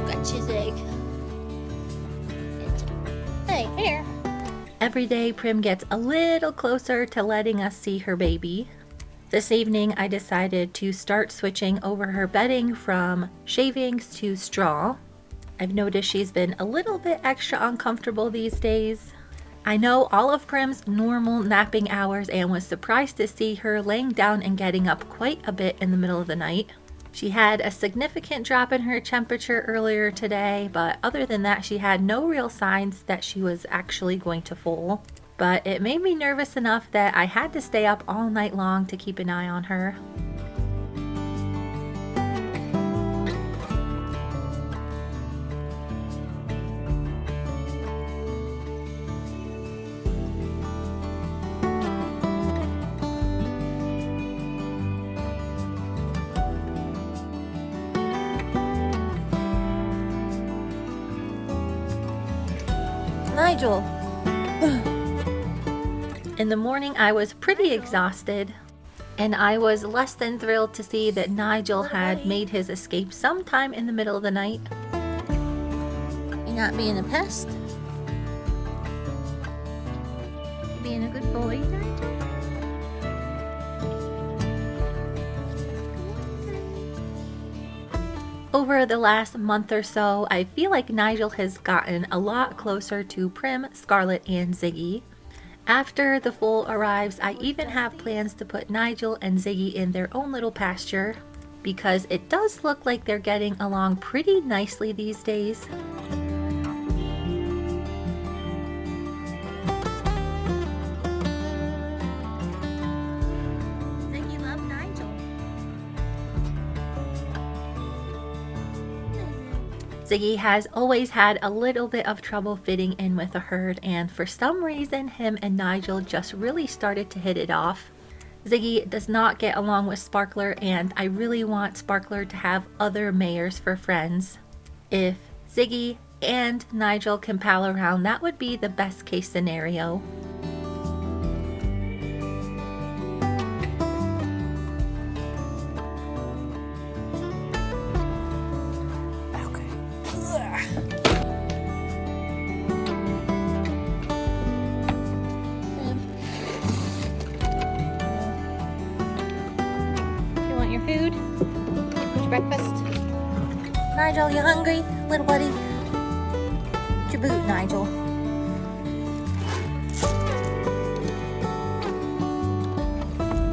Got you, Zig. Hey, here. Every day, Prim gets a little closer to letting us see her baby. This evening, I decided to start switching over her bedding from shavings to straw. I've noticed she's been a little bit extra uncomfortable these days. I know all of Prim's normal napping hours and was surprised to see her laying down and getting up quite a bit in the middle of the night. She had a significant drop in her temperature earlier today, but other than that, she had no real signs that she was actually going to foal. But it made me nervous enough that I had to stay up all night long to keep an eye on her. Nigel! In the morning, I was pretty exhausted, and I was less than thrilled to see that Nigel had made his escape sometime in the middle of the night. You're not being a pest? You're being a good boy, Nigel? Over the last month or so, I feel like Nigel has gotten a lot closer to Prim, Scarlet, and Ziggy. After the foal arrives, I even have plans to put Nigel and Ziggy in their own little pasture because it does look like they're getting along pretty nicely these days. Ziggy loves Nigel. Ziggy has always had a little bit of trouble fitting in with the herd, and for some reason him and Nigel just really started to hit it off. Ziggy does not get along with Sparkler, and I really want Sparkler to have other mares for friends. If Ziggy and Nigel can pal around, that would be the best case scenario. Food? Your breakfast? Nigel, you hungry, little buddy? Get your boot, Nigel.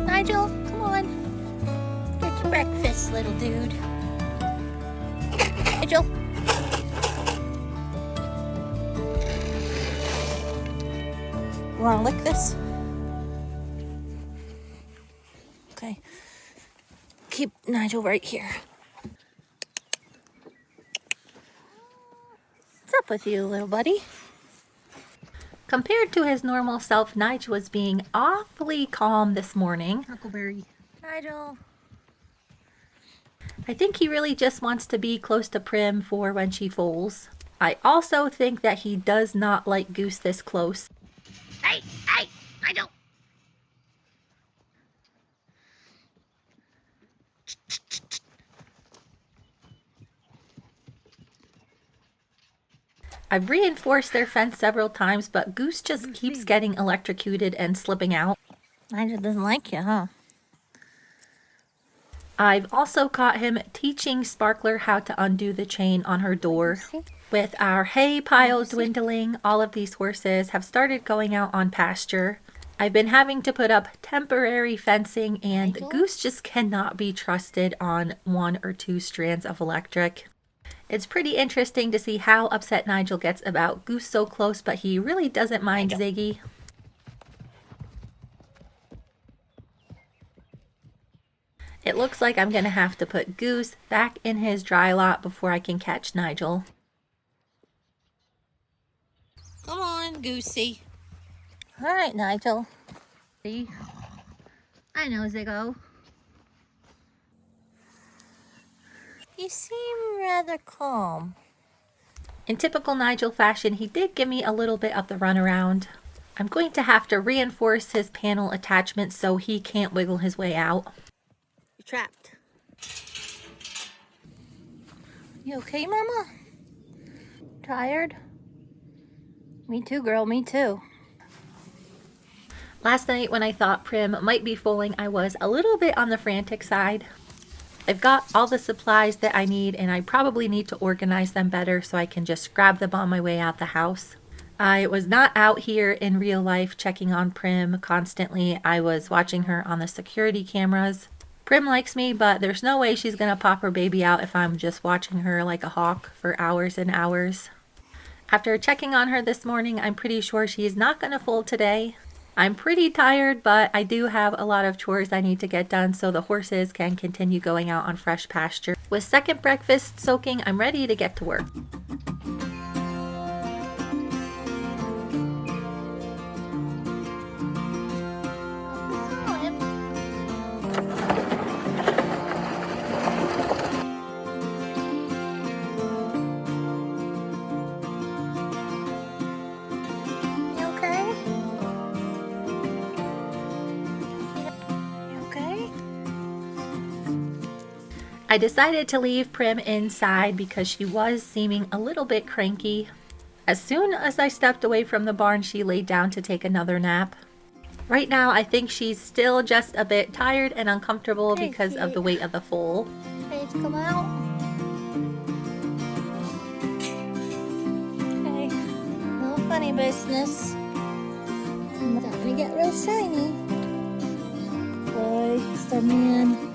Nigel, come on. Get your breakfast, little dude. Nigel. You wanna lick this? Okay. Keep Nigel right here. What's up with you, little buddy? Compared to his normal self, Nigel was being awfully calm this morning. Huckleberry. Nigel. I think he really just wants to be close to Prim for when she foals. I also think that he does not like Goose this close. Hey, Nigel! I've reinforced their fence several times, but Goose just keeps getting electrocuted and slipping out. Nigel doesn't like you, huh? I've also caught him teaching Sparkler how to undo the chain on her door. With our hay pile dwindling, all of these horses have started going out on pasture. I've been having to put up temporary fencing, and Goose just cannot be trusted on 1 or 2 strands of electric. It's pretty interesting to see how upset Nigel gets about Goose so close, but he really doesn't mind Ziggy. It looks like I'm going to have to put Goose back in his dry lot before I can catch Nigel. Come on, Goosey. All right, Nigel. See? I know, Ziggo. You seem rather calm. In typical Nigel fashion, he did give me a little bit of the runaround. I'm going to have to reinforce his panel attachment so he can't wiggle his way out. You're trapped. You okay, Mama? Tired? Me too, girl, me too. Last night when I thought Prim might be foaling, I was a little bit on the frantic side. I've got all the supplies that I need, and I probably need to organize them better so I can just grab them on my way out the house. I was not out here in real life checking on Prim constantly. I was watching her on the security cameras. Prim likes me, but there's no way she's gonna pop her baby out if I'm just watching her like a hawk for hours and hours. After checking on her this morning, I'm pretty sure she's not gonna foal today. I'm pretty tired, but I do have a lot of chores I need to get done so the horses can continue going out on fresh pasture. With second breakfast soaking, I'm ready to get to work. I decided to leave Prim inside because she was seeming a little bit cranky. As soon as I stepped away from the barn, she laid down to take another nap. Right now, I think she's still just a bit tired and uncomfortable because of the weight of the foal. Ready to come out? Okay, no funny business. I'm not gonna get real shiny. Boy, Studman.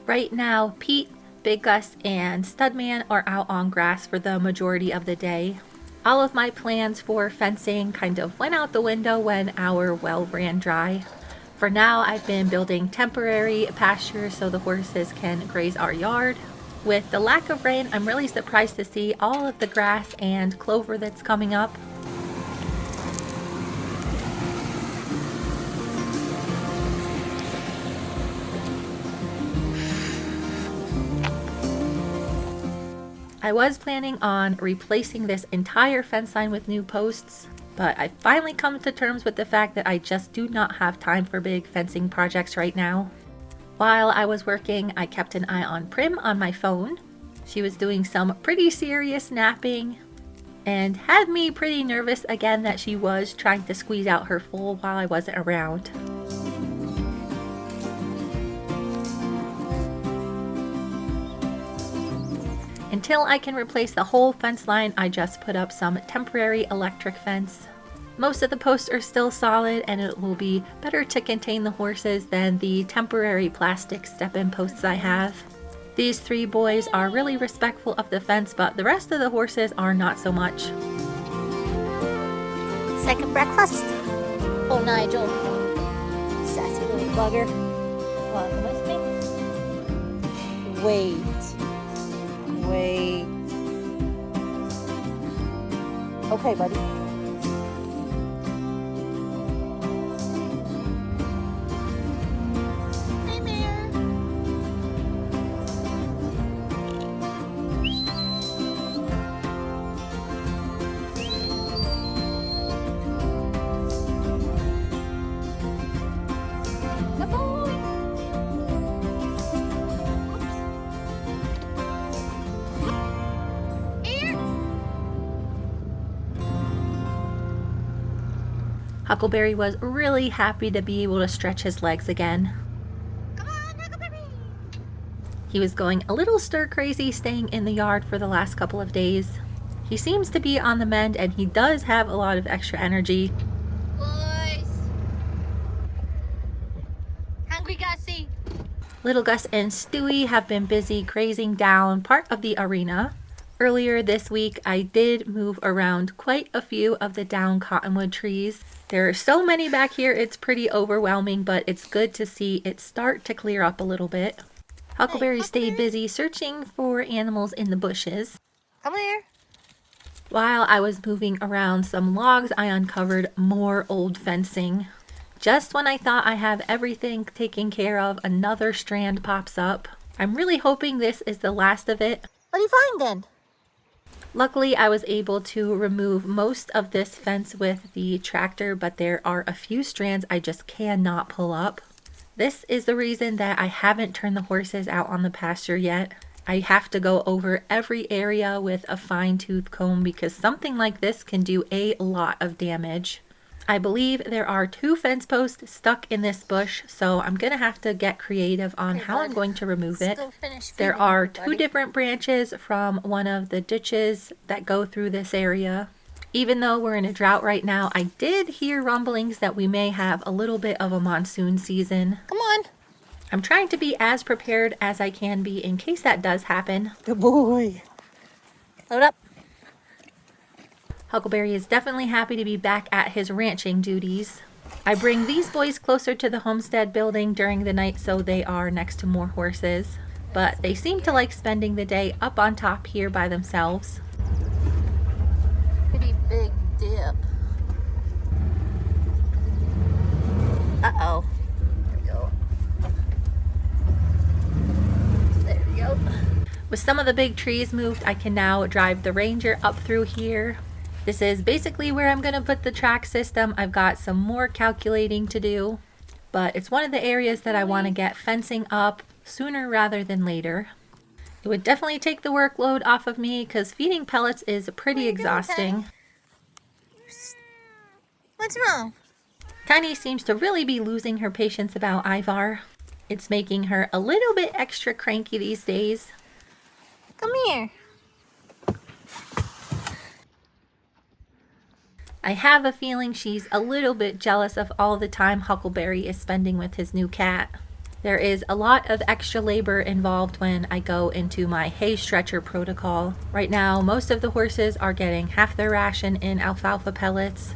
Right now, Pete, Big Gus, and Studman are out on grass for the majority of the day. All of my plans for fencing kind of went out the window when our well ran dry. For now, I've been building temporary pasture so the horses can graze our yard. With the lack of rain, I'm really surprised to see all of the grass and clover that's coming up. I was planning on replacing this entire fence line with new posts, but I finally come to terms with the fact that I just do not have time for big fencing projects right now. While I was working, I kept an eye on Prim on my phone. She was doing some pretty serious napping and had me pretty nervous again that she was trying to squeeze out her foal while I wasn't around. Until I can replace the whole fence line, I just put up some temporary electric fence. Most of the posts are still solid and it will be better to contain the horses than the temporary plastic step-in posts I have. These three boys are really respectful of the fence, but the rest of the horses are not so much. Second breakfast. Oh, Nigel. Sassy little bugger. Welcome with me. Wait. Okay, buddy. Hey, Mare. Good boy. Huckleberry was really happy to be able to stretch his legs again. Come on, Huckleberry. He was going a little stir-crazy staying in the yard for the last couple of days. He seems to be on the mend and he does have a lot of extra energy. Boys. Hungry, Gussie? Little Gus and Stewie have been busy grazing down part of the arena. Earlier this week, I did move around quite a few of the down cottonwood trees. There are so many back here, it's pretty overwhelming, but it's good to see it start to clear up a little bit. Huckleberry stayed busy searching for animals in the bushes. Come here. While I was moving around some logs, I uncovered more old fencing. Just when I thought I have everything taken care of, another strand pops up. I'm really hoping this is the last of it. What do you find then? Luckily, I was able to remove most of this fence with the tractor, but there are a few strands I just cannot pull up. This is the reason that I haven't turned the horses out on the pasture yet. I have to go over every area with a fine-tooth comb because something like this can do a lot of damage. I believe there are 2 fence posts stuck in this bush, so I'm going to have to get creative on how I'm going to remove it. There are 2 different branches from one of the ditches that go through this area. Even though we're in a drought right now, I did hear rumblings that we may have a little bit of a monsoon season. Come on. I'm trying to be as prepared as I can be in case that does happen. Good boy. Load up. Huckleberry is definitely happy to be back at his ranching duties. I bring these boys closer to the homestead building during the night so they are next to more horses, but they seem to like spending the day up on top here by themselves. Pretty big dip. Uh-oh. There we go. There we go. With some of the big trees moved, I can now drive the Ranger up through here. This is basically where I'm going to put the track system. I've got some more calculating to do, but it's one of the areas that I want to get fencing up sooner rather than later. It would definitely take the workload off of me because feeding pellets is pretty exhausting. What's wrong? Tiny seems to really be losing her patience about Ivar. It's making her a little bit extra cranky these days. Come here. I have a feeling she's a little bit jealous of all the time Huckleberry is spending with his new cat. There is a lot of extra labor involved when I go into my hay stretcher protocol. Right now, most of the horses are getting half their ration in alfalfa pellets.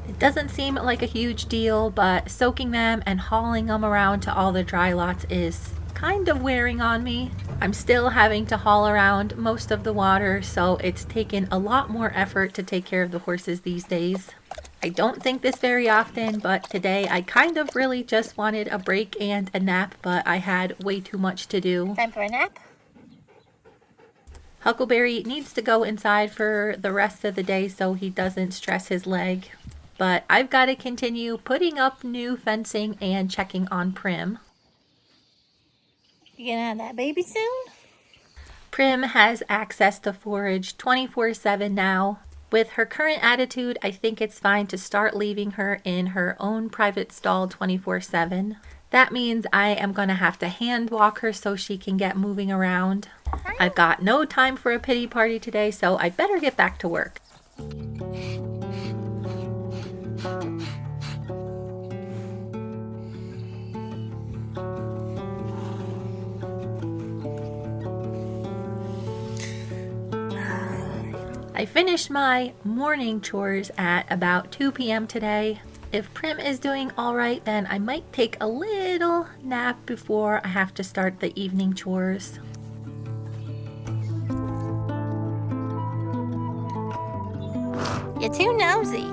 It doesn't seem like a huge deal, but soaking them and hauling them around to all the dry lots is kind of wearing on me. I'm still having to haul around most of the water, so it's taken a lot more effort to take care of the horses these days. I don't think this very often, but today I kind of really just wanted a break and a nap, but I had way too much to do. Time for a nap? Huckleberry needs to go inside for the rest of the day so he doesn't stress his leg. But I've got to continue putting up new fencing and checking on Prim. You gonna have that baby soon? Prim has access to forage 24/7 now. With her current attitude, I think it's fine to start leaving her in her own private stall 24/7. That means I am going to have to hand walk her so she can get moving around. I've got no time for a pity party today, so I better get back to work. I finished my morning chores at about 2 p.m. today. If Prim is doing alright, then I might take a little nap before I have to start the evening chores. You're too nosy.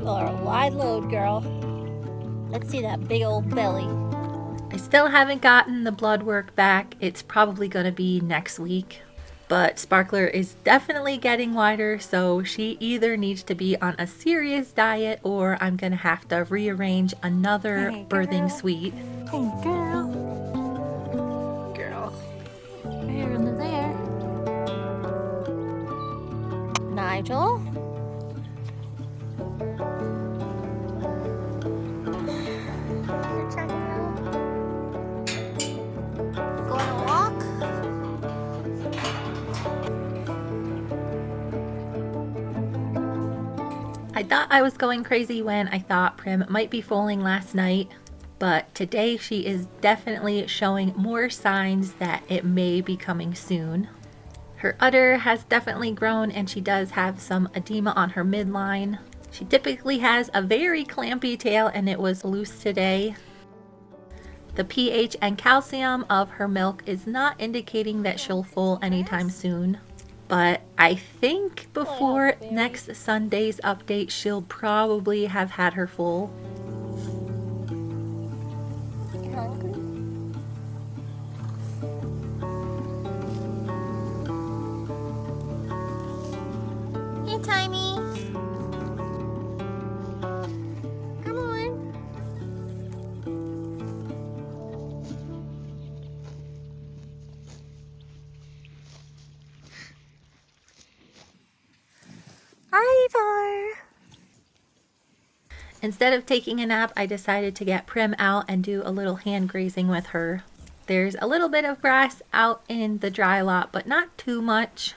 You're a wide load, girl. Let's see that big old belly. I still haven't gotten the blood work back. It's probably going to be next week. But Sparkler is definitely getting wider, so she either needs to be on a serious diet or I'm going to have to rearrange another birthing suite. Hey, girl. Girl. Here under there. Nigel. Going to walk? I thought I was going crazy when I thought Prim might be foaling last night, but today she is definitely showing more signs that it may be coming soon. Her udder has definitely grown and she does have some edema on her midline. She typically has a very clampy tail and it was loose today. The pH and calcium of her milk is not indicating that she'll foal anytime soon. But I think before next Sunday's update, she'll probably have had her full. You hungry? Tiny. Come on. Ivar. Instead of taking a nap, I decided to get Prim out and do a little hand grazing with her. There's a little bit of grass out in the dry lot, but not too much.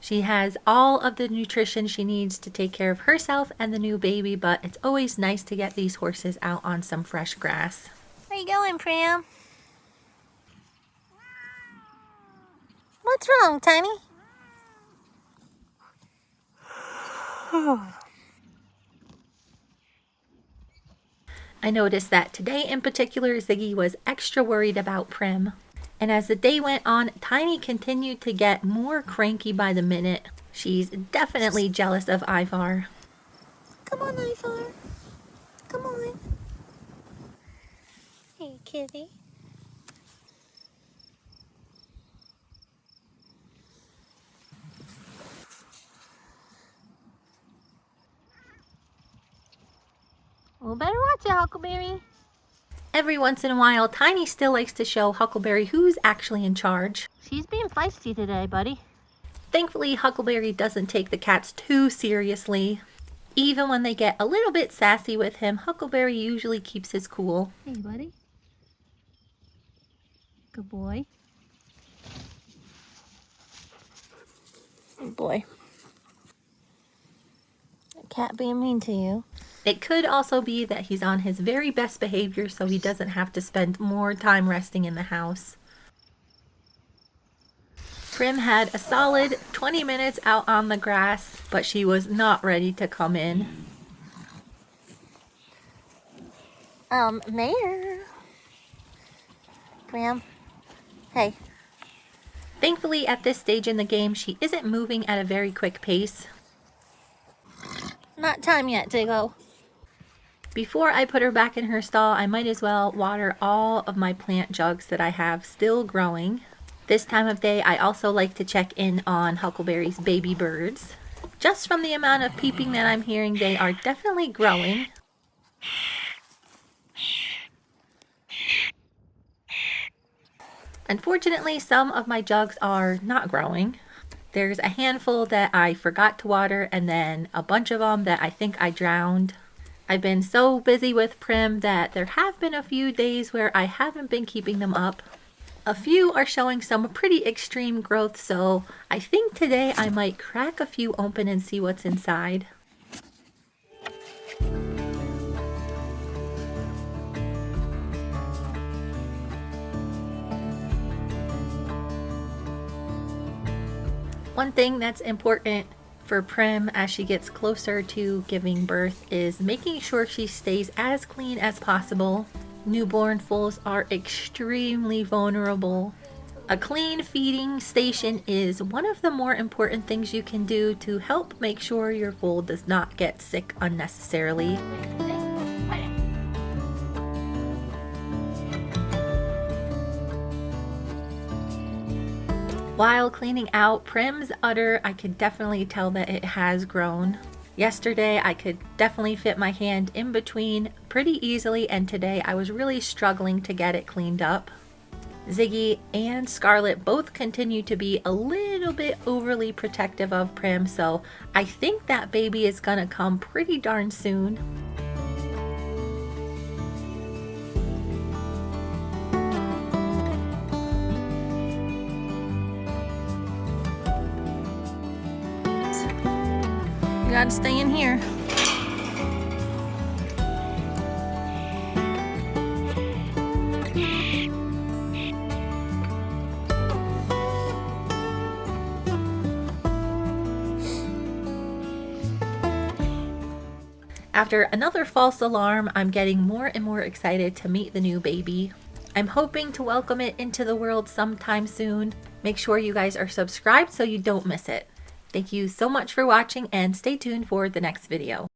She has all of the nutrition she needs to take care of herself and the new baby, but it's always nice to get these horses out on some fresh grass. Where you going, Prim? What's wrong, Tiny? I noticed that today in particular, Ziggy was extra worried about Prim. And as the day went on, Tiny continued to get more cranky by the minute. She's definitely jealous of Ivar. Come on, Ivar. Come on. Hey, kitty. Well, better watch it, Huckleberry. Every once in a while, Tiny still likes to show Huckleberry who's actually in charge. She's being feisty today, buddy. Thankfully, Huckleberry doesn't take the cats too seriously. Even when they get a little bit sassy with him, Huckleberry usually keeps his cool. Hey, buddy. Good boy. Good boy. A cat being mean to you. It could also be that he's on his very best behavior so he doesn't have to spend more time resting in the house. Prim had a solid 20 minutes out on the grass, but she was not ready to come in. Mayor. Prim. Hey. Thankfully, at this stage in the game, she isn't moving at a very quick pace. Not time yet to go. Before I put her back in her stall, I might as well water all of my plant jugs that I have still growing. This time of day, I also like to check in on Huckleberry's baby birds. Just from the amount of peeping that I'm hearing, they are definitely growing. Unfortunately, some of my jugs are not growing. There's a handful that I forgot to water, and then a bunch of them that I think I drowned. I've been so busy with Prim that there have been a few days where I haven't been keeping them up. A few are showing some pretty extreme growth, so I think today I might crack a few open and see what's inside. One thing that's important for Prim as she gets closer to giving birth is making sure she stays as clean as possible. Newborn foals are extremely vulnerable. A clean feeding station is one of the more important things you can do to help make sure your foal does not get sick unnecessarily. While cleaning out Prim's udder, I could definitely tell that it has grown. Yesterday, I could definitely fit my hand in between pretty easily, and today I was really struggling to get it cleaned up. Ziggy and Scarlet both continue to be a little bit overly protective of Prim, so I think that baby is gonna come pretty darn soon. You gotta stay in here. After another false alarm, I'm getting more and more excited to meet the new baby. I'm hoping to welcome it into the world sometime soon. Make sure you guys are subscribed so you don't miss it. Thank you so much for watching, and stay tuned for the next video.